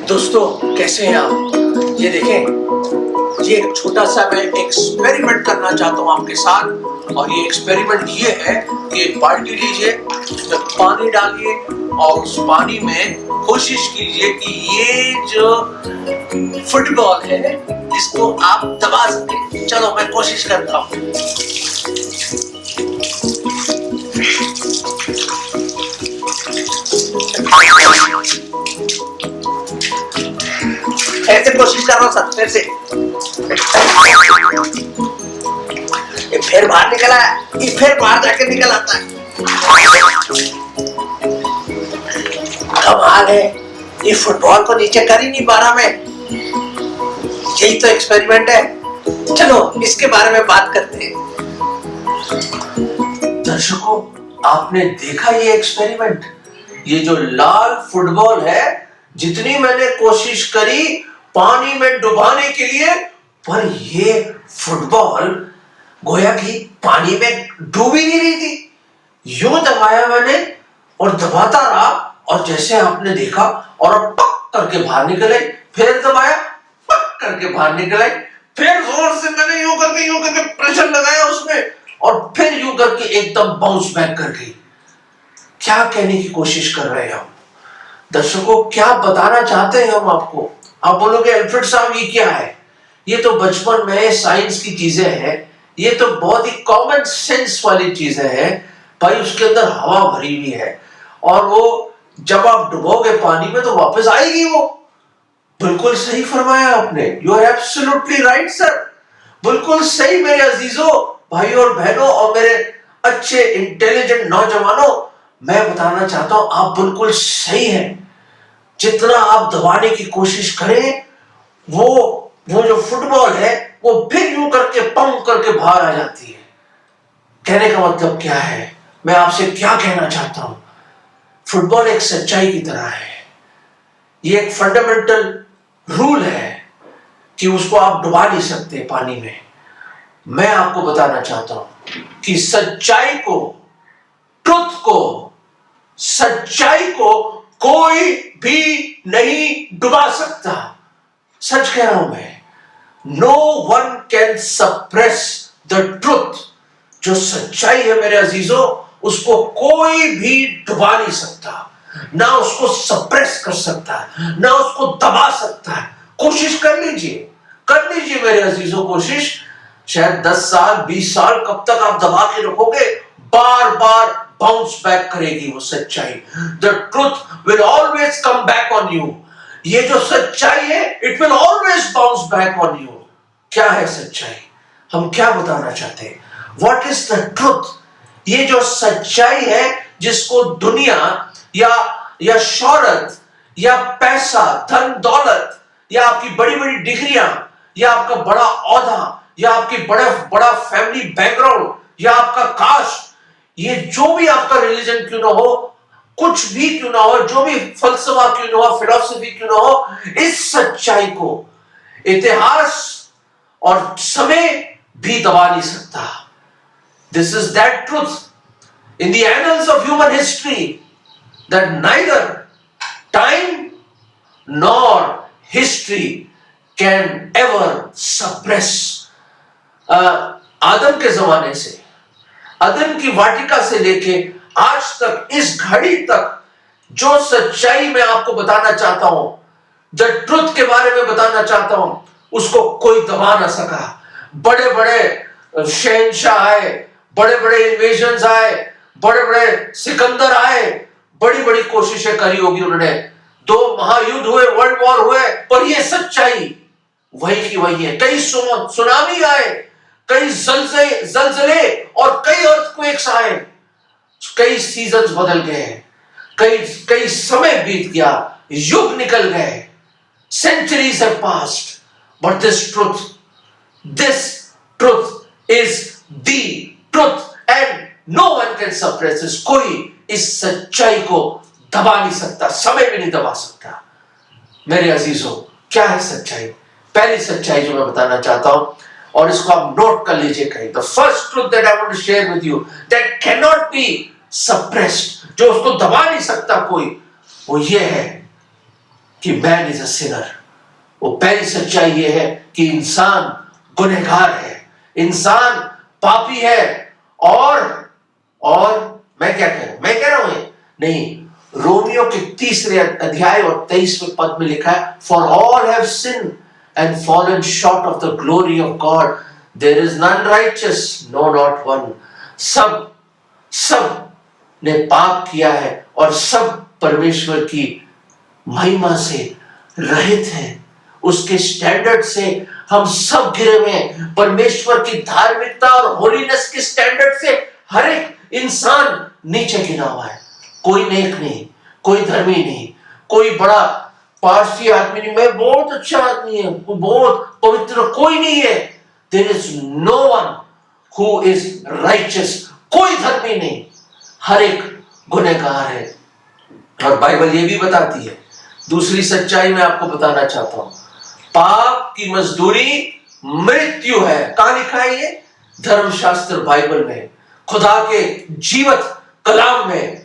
दोस्तों कैसे हैं आप? ये देखें, ये एक छोटा सा मैं एक्सपेरिमेंट करना चाहता हूँ आपके साथ। और ये एक्सपेरिमेंट ये है कि एक बाल्टी लीजिए, उसमें पानी डालिए और उस पानी में कोशिश कीजिए कि ये जो फुटबॉल है इसको आप दबा सकें। चलो मैं कोशिश करता हूँ। ऐसे कोशिश कर रहा हूँ सब फिर से। ये फिर बाहर निकला है, ये फिर बाहर जाके निकल आता है। कमाल है, ये फुटबॉल को नीचे कर ही नहीं पा रहा मैं। यही तो एक्सपेरिमेंट है। चलो इसके बारे में बात करते हैं। दर्शकों, आपने देखा ये एक्सपेरिमेंट? ये जो लाल फुटबॉल है, जितनी मैंने कोशिश करी पानी में डुबाने के लिए, पर ये फुटबॉल गोया कि पानी में डूब ही नहीं रही थी। यूं दबाया मैंने और दबाता रहा, और जैसे आपने देखा, और पक करके बाहर निकले, फिर दबाया, पक करके बाहर निकले, फिर जोर से मैंने यूं करके प्रेशर लगाया उसमें, और फिर यूं करके एकदम बाउंस बैक कर गई। क्या कहने की कोशिश कर रहे हैं हम? दर्शकों, क्या बताना चाहते हैं हम आपको? आप बोलोगे अल्फ्रेड साहब ये क्या है? ये तो बचपन में साइंस की चीजें हैं, ये तो बहुत ही कॉमन सेंस वाली चीजें हैं भाई। उसके अंदर हवा भरी हुई है, और वो जब आप डुबोगे पानी में तो वापस आएगी वो। बिल्कुल सही फरमाया आपने। You are absolutely right sir. बिल्कुल सही मेरे अजीजों, भाइयों और बहनों, और मेरे अच्छे इंटेलिजेंट नौजवानों, मैं बताना चाहता हूं आप बिल्कुल सही हैं। जितना आप दबाने की कोशिश करें, वो जो फुटबॉल है वो फिर यूं करके पंप करके बाहर आ जाती है। कहने का मतलब क्या है? मैं आपसे क्या कहना चाहता हूं? फुटबॉल एक सच्चाई की तरह है। ये एक फंडामेंटल रूल है कि उसको आप डुबा नहीं सकते पानी में। मैं आपको बताना चाहता हूं कि सच्चाई को, ट्रुथ को, सच्चाई को कोई भी नहीं डुबा सकता। सच कह रहा हूं मैं। No one can suppress the truth. जो सच्चाई है मेरे अजीजों, उसको कोई भी डुबा नहीं सकता, ना उसको सप्रेस कर सकता है, ना उसको दबा सकता है। कोशिश कर लीजिए मेरे अजीजों, कोशिश। शायद 10 साल 20 साल कब तक आप दबा के रखोगे? बार बार बाउंस बैक करेगी वो सच्चाई। The truth will always come back on you. ये जो सच्चाई है, it will always bounce back on you. क्या है सच्चाई? हम क्या बताना चाहते हैं? What is the truth? ये जो सच्चाई है, जिसको दुनिया या शोहरत या पैसा, धन दौलत, या आपकी बड़ी बड़ी डिग्रियां, या आपका बड़ा औहदा, या आपकी बड़ा फैमिली बैकग्राउंड, या आपका कास्ट, ये जो भी आपका रिलीजन क्यों ना हो, कुछ भी क्यों ना हो, जो भी फलसफा क्यों ना हो, फिलॉसफी क्यों ना हो, इस सच्चाई को इतिहास और समय भी दबा नहीं सकता। This is that truth in the annals of human history that neither time nor history can ever suppress। आदम के जमाने से, आदम की वाटिका से लेके आज तक, इस घड़ी तक, जो सच्चाई मैं आपको बताना चाहता हूं, द ट्रुथ के बारे में बताना चाहता हूं, उसको कोई दबा ना सका। बड़े बड़े शहंशाह आए, बड़े बड़े इन्वेजन्स आए, बड़े बड़े सिकंदर आए, बड़ी बड़ी कोशिशें करी होगी उन्होंने, 2 महायुद्ध हुए, वर्ल्ड वॉर हुए, पर ये सच्चाई वही की वही है। कई सुनामी आए, कई जलजले और कई अर्थक्वेक्स आए, कई सीजन्स बदल गए, कई समय बीत गया, युग निकल गए, centuries have passed, but this truth is the truth and no one can suppress this। कोई इस सच्चाई को दबा नहीं सकता, समय भी नहीं दबा सकता। मेरे अजीजों, क्या है सच्चाई? पहली सच्चाई जो मैं बताना चाहता हूं, और इसको आप नोट कर लीजिए कहीं। The first truth that I want to share with you that cannot be suppressed, जो उसको दबा नहीं सकता कोई, वो ये है कि मैन इज अ सिनर। वो पहली सच्चाई ये है कि इंसान गुनहगार है, इंसान पापी है। और मैं क्या कह रहा हूं, मैं कह रहा हूं नहीं, रोमियो के 3 अध्याय और 23वें पद में लिखा है, for all have sin and fallen short of the glory of God, there is none righteous, no not one. सब ने पाप किया है और सब परमेश्वर की महिमा से रहित हैं। उसके स्टैंडर्ड से हम सब घिरे हुए हैं। परमेश्वर की धार्मिकता और होलीनेस के स्टैंडर्ड से हर एक इंसान नीचे गिरा हुआ है। कोई नेक नहीं, कोई धर्मी नहीं, कोई बड़ा पारसी आदमी नहीं, मैं बहुत अच्छा आदमी है, बहुत पवित्र, कोई नहीं है। There is no one who is righteous, कोई धर्मी नहीं, हर एक गुनहगार है। और बाइबल ये भी बताती है, दूसरी सच्चाई मैं आपको बताना चाहता हूं, पाप की मजदूरी मृत्यु है। कहां लिखा है ये? धर्मशास्त्र बाइबल में, खुदा के जीवत कलाम में।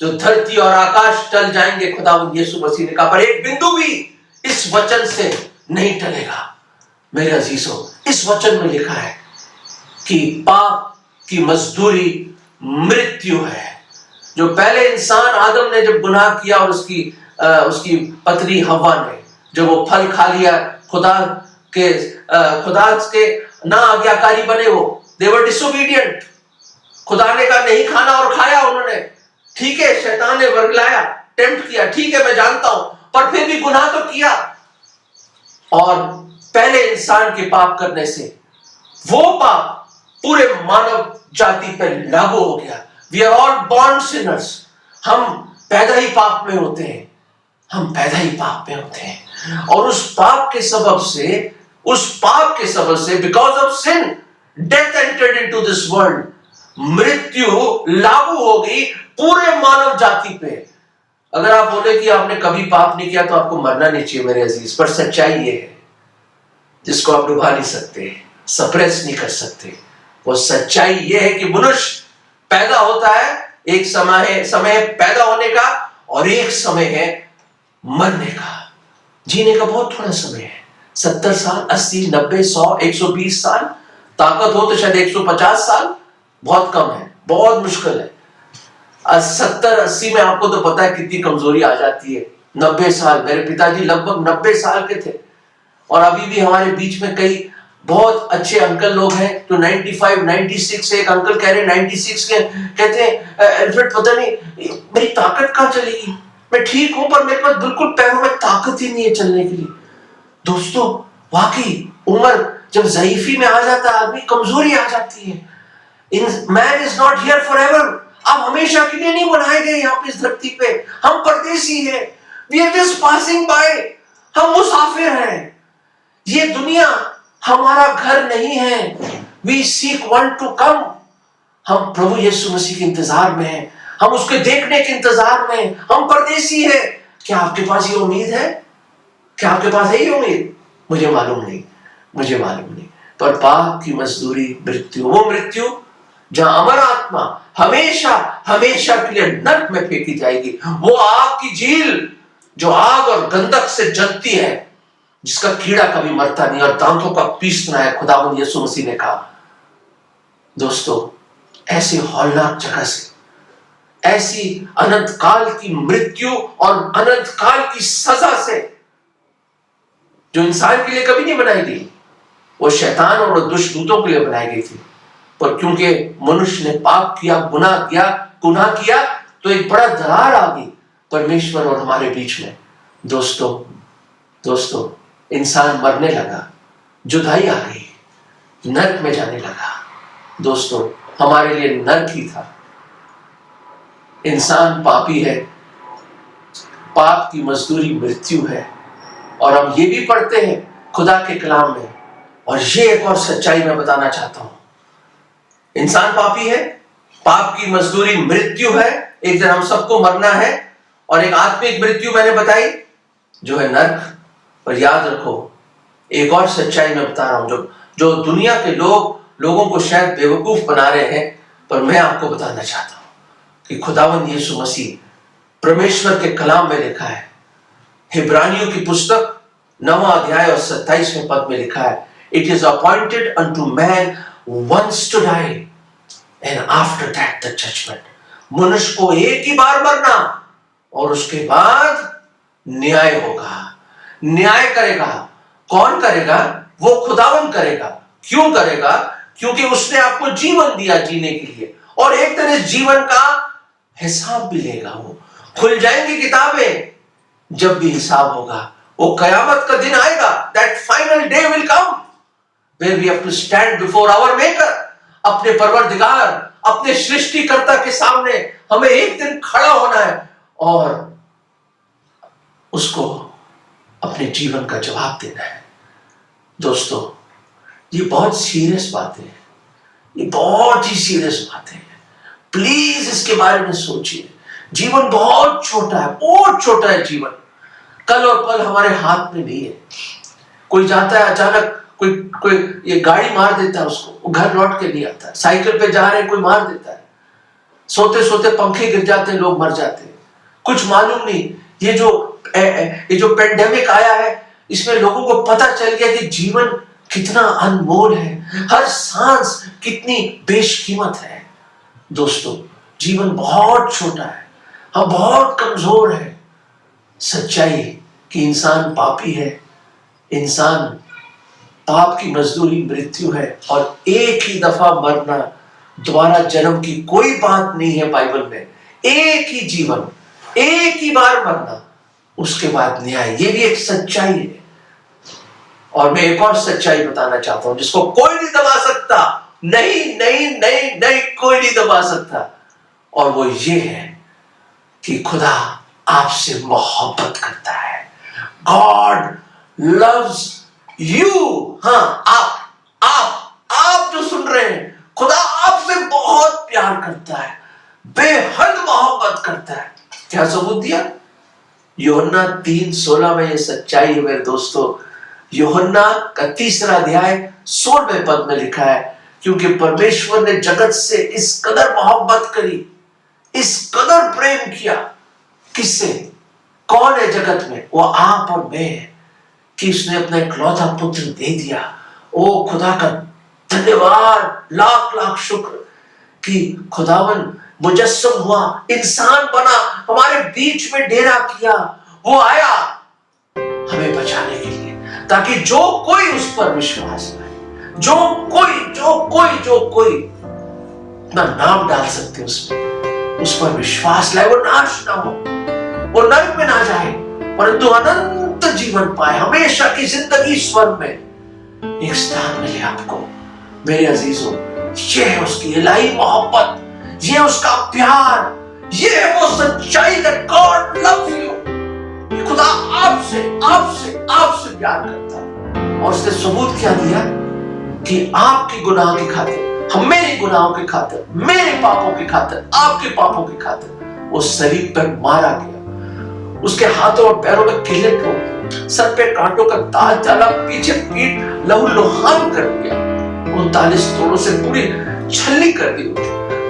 जो धरती और आकाश टल जाएंगे, खुदावंद यीशु मसीह ने कहा, पर एक बिंदु भी इस वचन से नहीं टलेगा। मेरे अजीजों, इस वचन में लिखा है कि पाप की मजदूरी मृत्यु है। जो पहले इंसान आदम ने जब गुनाह किया और उसकी पत्नी हव्वा ने जब वो फल खा लिया, खुदा के ना आज्ञाकारी बने, वो दे वर डिसोबीडिएंट। खुदा ने कहा नहीं खाना और खाया उन्होंने। ठीक है, शैतान ने वर्गलाया, टेम्प्ट किया, ठीक है मैं जानता हूं, पर फिर भी गुनाह तो किया। और पहले इंसान के पाप करने से वो पाप पूरे मानव जाति पर लागू हो गया। We are all born sinners. हम पैदा ही पाप में होते हैं, हम पैदा ही पाप में होते हैं। और उस पाप के सबब से because of sin death entered into this world, मृत्यु लागू हो गई पूरे मानव जाति पे। अगर आप बोले कि आपने कभी पाप नहीं किया तो आपको मरना नहीं चाहिए मेरे अजीज, पर सच्चाई ये है जिसको आप डुबा नहीं सकते, सप्रेस नहीं कर सकते। वो सच्चाई ये है कि मनुष्य पैदा होता है, एक समय है पैदा होने का और एक समय है मरने का। जीने का बहुत थोड़ा समय है, 70 साल, 80, 90, 100, 120 साल। ताकत हो तो शायद 150 साल, बहुत कम है, बहुत मुश्किल है। 70-80 में आपको तो पता है कितनी कमजोरी आ जाती है। 90 साल, मेरे पिताजी लगभग 90 साल के थे। और अभी भी हमारे बीच में कई बहुत अच्छे अंकल लोग हैं जो 95, 96 से, एक अंकल कह रहे 96 के, कहते हैं एल्फ्रेड पता नहीं मेरी ताकत कहां चलेगी, मैं ठीक हूं पर मेरे पास बिल्कुल पैरों में ताकत ही नहीं है चलने के लिए। दोस्तों, वाकई उम्र जब ज़ईफी में आ जाता है आदमी, कमजोरी आ जाती है। Man is not here forever. आप हमेशा के लिए नहीं बनाए गए यहाँ पे इस धरती पे। हम परदेसी हैं, we are just passing by, हम मुसाफिर हैं। ये दुनिया हमारा घर नहीं है। We seek one to come. हम प्रभु यीशु मसीह के इंतजार में हैं, हम उसके देखने के इंतजार में हैं, हम परदेसी हैं। क्या आपके पास ये उम्मीद है? क्या आपके पास है ये उम्मीद? मुझे मालूम नहीं, मुझे मालूम नहीं। पर पाप की मजदूरी मृत्यु, वो मृत्यु जहां अमर आत्मा हमेशा हमेशा के लिए नरक में फेंकी जाएगी। वो आग की झील जो आग और गंधक से जलती है, जिसका कीड़ा कभी मरता नहीं और दांतों का पीसना है, खुदावंद यीशु मसीह ने कहा। दोस्तों, ऐसी हौलनाक जगह से, ऐसी अनंत काल की मृत्यु और अनंत काल की सजा से, जो इंसान के लिए कभी नहीं बनाई गई, वो शैतान और दुष्ट दूतों के लिए बनाई गई थी। पर क्योंकि मनुष्य ने पाप किया, गुनाह किया, तो एक बड़ा दरार आ गई परमेश्वर और हमारे बीच में। दोस्तों, इंसान मरने लगा, जुदाई आ गई, नरक में जाने लगा। दोस्तों, हमारे लिए नरक ही था। इंसान पापी है, पाप की मजदूरी मृत्यु है। और हम ये भी पढ़ते हैं खुदा के कलाम में, और ये एक और सच्चाई मैं बताना चाहता हूं। इंसान पापी है, पाप की मजदूरी मृत्यु है, एक दिन हम सबको मरना है। और एक आत्मिक मृत्यु मैंने बताई जो है नरक। पर याद रखो, एक और सच्चाई मैं बता रहा हूं जो दुनिया के लोगों को शायद बेवकूफ बना रहे हैं, पर मैं आपको बताना चाहता हूं कि खुदावंद यीशु मसीह, परमेश्वर के कलाम में लिखा है हिब्रानियों की पुस्तक 9वां अध्याय और 27वें पद में लिखा है, it is appointed unto man once to die and after that the judgement. मनुष्य को एक ही बार मरना और उसके बाद न्याय होगा। न्याय करेगा कौन? करेगा वो खुदावन करेगा। क्यों करेगा? क्योंकि उसने आपको जीवन दिया जीने के लिए, और एक दिन इस जीवन का हिसाब भी लेगा। वो खुल जाएंगी किताबें जब भी हिसाब होगा। वो कयामत का दिन आएगा, that final day will come where we have to stand before our maker. अपने परवरदिगार, अपने सृष्टिकर्ता के सामने हमें एक दिन खड़ा होना है और उसको अपने जीवन का जवाब देना है। दोस्तों, ये बहुत सीरियस बातें हैं, ये बहुत ही सीरियस बातें हैं। प्लीज इसके बारे में सोचिए। जीवन बहुत छोटा है, बहुत छोटा है जीवन। कल और पल हमारे हाथ में नहीं है। कोई जाता है अचानक, कोई ये गाड़ी मार देता है उसको, वो घर लौट के नहीं आता। साइकिल पे जा रहे हैं, कोई मार देता है। सोते सोते पंखे गिर जाते हैं, लोग मर जाते हैं। कुछ मालूम नहीं। ये जो पेंडेमिक आया है, इसमें लोगों को पता चल गया कि जीवन कितना अनमोल है, हर सांस कितनी बेशकीमत है। दोस्तों, जीवन बहुत छोटा है, हम बहुत कमजोर हैं। सच्चाई कि इंसान पापी है, इंसान पाप की मजदूरी मृत्यु है, और एक ही दफा मरना, दोबारा जन्म की कोई बात नहीं है बाइबल में। एक ही जीवन, एक ही बार मरना, उसके बाद न्याय। ये भी एक सच्चाई है। और मैं एक और सच्चाई बताना चाहता हूं जिसको कोई नहीं दबा सकता। नहीं नहीं नहीं नहीं, कोई नहीं दबा सकता। और वो ये है कि खुदा आपसे मोहब्बत करता है। God loves you. हाँ, आप जो सुन रहे हैं, खुदा आपसे बहुत प्यार करता है, बेहद मोहब्बत करता है। क्या सबूत दिया? यूहन्ना 3:16 में ये सच्चाई है मेरे दोस्तों। यूहन्ना का 3रा अध्याय 16वें पद में लिखा है, क्योंकि परमेश्वर ने जगत से इस कदर मोहब्बत करी, इस कदर प्रेम किया। किससे? कौन है जगत में? वो आप और मैं है, कि उसने अपना इकलौता पुत्र दे दिया। ओ खुदा का धन्यवाद, लाख लाख शुक्र कि खुदावन मुजस्सम हुआ, इंसान बना, हमारे बीच में डेरा किया। वो आया हमें बचाने के लिए, ताकि जो कोई उस पर विश्वास करे, जो कोई अपना नाम डाल सकते उसमें, उस पर विश्वास लाए, वो नाश ना हो, वो नरक में ना जाए, परंतु अनंत जीवन पाए, हमेशा की जिंदगी स्वर्ग में एक स्थान मिले आपको। मेरे अजीजों, ये है उसकी इलाही मोहब्बत, ये उसका प्यार, ये है वो सच्चाई that God loves you। खुदा आपसे प्यार करता है। और उसने सबूत क्या दिया? कि आपके गुनाह की खातिर, हम मेरे गुनाहों की खातिर, मेरे पापों की खातिर, आपके पापों की खातिर वो सलीब पर मारा गया। उसके हाथों और पैरों में किल्लत हो, सर पे कांटों का ताज डाला, पीछे पीठ लहूलुहान कर दिया, 39 तोड़ों से पूरी छल्ली कर दी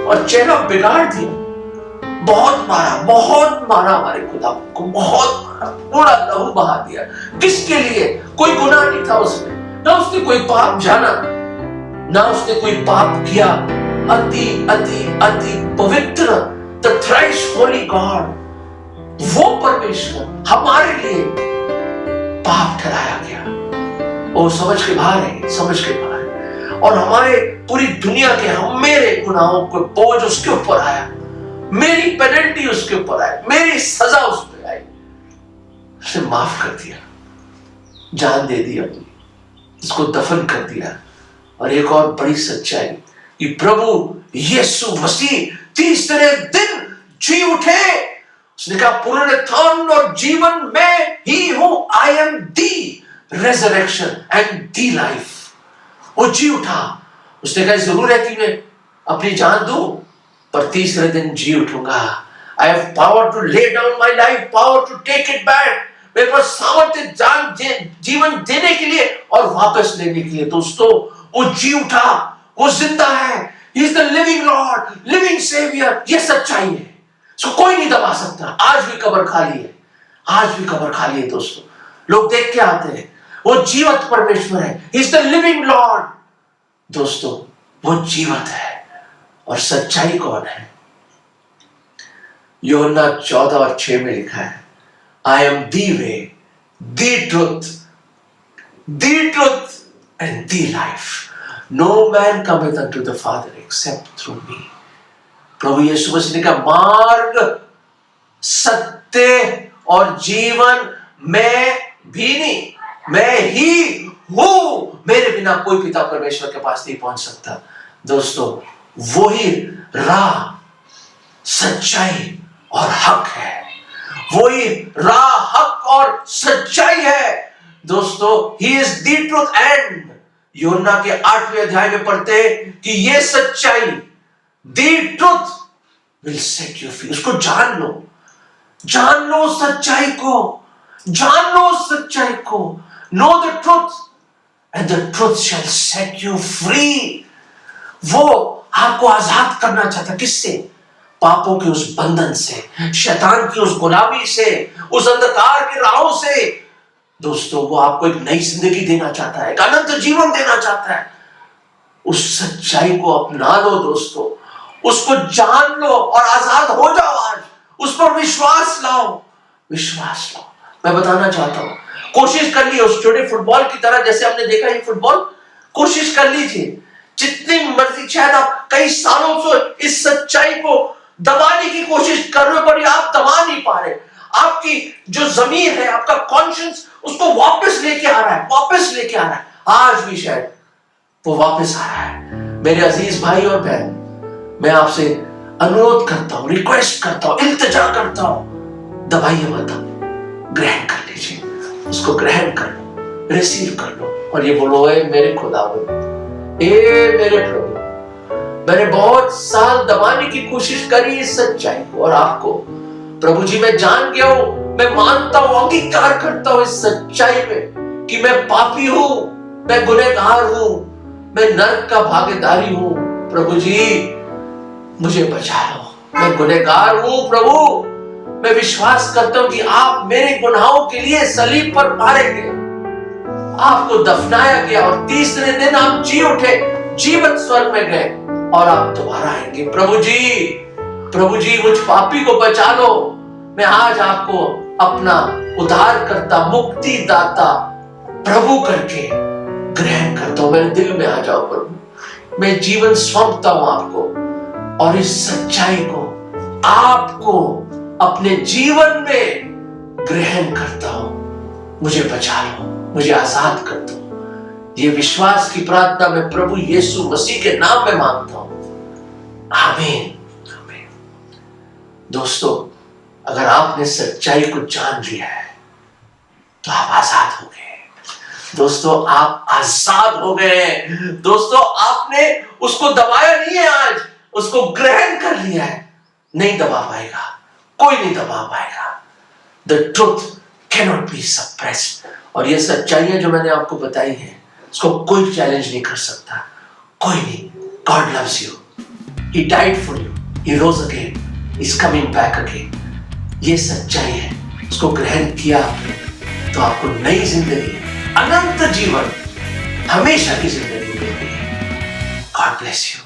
और चेहरा बिगाड़ दिया। बहुत मारा हमारे खुदा को, बहुत मारा, पूरा लहू बहा दिया। किसके लिए? कोई गुनाह नहीं था उसमें, ना उसने कोई पाप जाना, ना उसने कोई पाप किया। अति अति अति पवित्र, द थ्राइस होली गॉड, वो परमेश्वर हमारे लिए पाप ठहराया गया। वो समझ के बाहर है, समझ के बाहर है। और हमारे पूरी दुनिया के, हम मेरे गुनाहों को बोझ उसके ऊपर आया, मेरी पेनल्टी उसके ऊपर आई, मेरी सजा उस पर आई। उसने माफ कर दिया, जान दे दी अपनी, उसको दफन कर दिया। और एक और बड़ी सच्चाई कि प्रभु यीशु मसीह तीसरे दिन जी उठे। उसने कहा पुनरुत्थान और जीवन में ही हूं, आई am the resurrection and the life. वो जी उठा। उसने कहा जरूर है कि मैं अपनी जान दूं, पर तीसरे दिन जी उठूंगा। I have power to lay down my life, power to take it back. मेरे पास सामर्थ्य जान जीवन देने के लिए और वापस लेने के लिए। दोस्तों, वो जी उठा, वो जिंदा है। He is the living Lord, living saviour. ये सच्चाई है, इसको कोई नहीं दबा सकता। आज भी कब्र खाली है, आज भी कब्र खाली है दोस्तों, लोग देख के आते हैं। वो जीवत परमेश्वर है, he is the living Lord. दोस्तों वो जीवत है। और सच्चाई कौन है? यूहन्ना 14:6 में लिखा है, I am the way, the truth and the life, no man cometh unto the father except through me. प्रभु यीशु मसीह ने कहा, मार्ग, सत्य और जीवन मैं भी नहीं, मैं ही हूं। मेरे बिना कोई पिता परमेश्वर के पास नहीं पहुंच सकता। दोस्तों वो ही राह, सच्चाई और हक है। वो ही राह, हक और सच्चाई है। दोस्तों ही इज द ट्रूथ एंड यूहन्ना के 8वें अध्याय में पढ़ते हैं कि ये सच्चाई, the truth will set you free. उसको जान लो, जान लो सच्चाई को, जान लो सच्चाई को। Know the truth and the truth shall set you free. वो आपको आजाद करना चाहता, किससे? पापों के उस बंधन से, शैतान की उस गुलामी से, उस अंधकार के राहों से। दोस्तों वो आपको एक नई जिंदगी देना चाहता है, एक अनंत जीवन देना चाहता है। उस सच्चाई को अपना लो दोस्तों, उसको जान लो और आजाद हो जाओ। आज उस पर विश्वास लाओ, विश्वास लाओ। मैं बताना चाहता हूं, कोशिश कर लीजिए उस छोटे फुटबॉल की तरह, जैसे हमने देखा ये फुटबॉल, कोशिश कर लीजिए जितनी मर्जी। शायद आप कई सालों से इस सच्चाई को दबाने की कोशिश कर रहे हो, पर आप दबा नहीं पा रहे। आपकी जो जमीर है, आपका कॉन्शियस उसको वापस लेके आ रहा है, वापस लेके आ रहा है। आज भी शायद वो वापस आ रहा है। मेरे अजीज भाई और बहन, मैं आपसे अनुरोध करता हूं, रिक्वेस्ट करता हूं, इल्तिजा करता हूं, दबाइए मत, ग्रहण कर लीजिए, उसको ग्रहण कर लो, रिसीव कर लो और ये बोलो, ए मेरे खुदावंद, ए मेरे प्रभु, मैंने बहुत साल दबाने की कोशिश करी इस सच्चाई को और आपको। प्रभु जी मैं जान गया हूं, मैं मानता हूं, अंगीकार करता हूं इस सच्चाई में कि मैं पापी हूं, मैं गुनहगार हूं, मैं नरक का भागीदारी हूं। प्रभु जी मुझे बचा लो, मैं गुनहगार हूं। प्रभु मैं विश्वास करता हूं कि आप मेरे गुनाहों के लिए सलीब पर मारे गए, आपको दफनाया गया और तीसरे दिन आप जी उठे, जीवत स्वर्ग में गए और आप दोबारा आएंगे। प्रभु जी मुझ पापी को बचा लो। मैं आज आपको अपना उद्धारकर्ता, मुक्तिदाता प्रभु करके ग्रहण करता हूं। मेरे दिल में आ जाओ प्रभु, मैं जीवन सौंपता हूं आपको और इस सच्चाई को आपको अपने जीवन में ग्रहण करता हूं। मुझे बचा लो, मुझे आजाद कर दो। ये विश्वास की प्रार्थना मैं प्रभु यीशु मसीह के नाम में मांगता हूं। आमीन, आमीन। दोस्तों अगर आपने सच्चाई को जान लिया है तो आप आजाद हो गए। दोस्तों आप आजाद हो गए। दोस्तों आपने उसको दबाया नहीं है, आज उसको ग्रहण कर लिया है। नहीं दबा पाएगा, कोई नहीं दबा पाएगा। The truth cannot be suppressed. और ये सच्चाइयां जो मैंने आपको बताई है, उसको कोई चैलेंज नहीं कर सकता, कोई नहीं। God loves you, He died for you, He rose again, He's coming back again। ये सच्चाई है, उसको ग्रहण किया आपने तो आपको नई जिंदगी, अनंत जीवन, हमेशा की जिंदगी मिल गई। God bless you.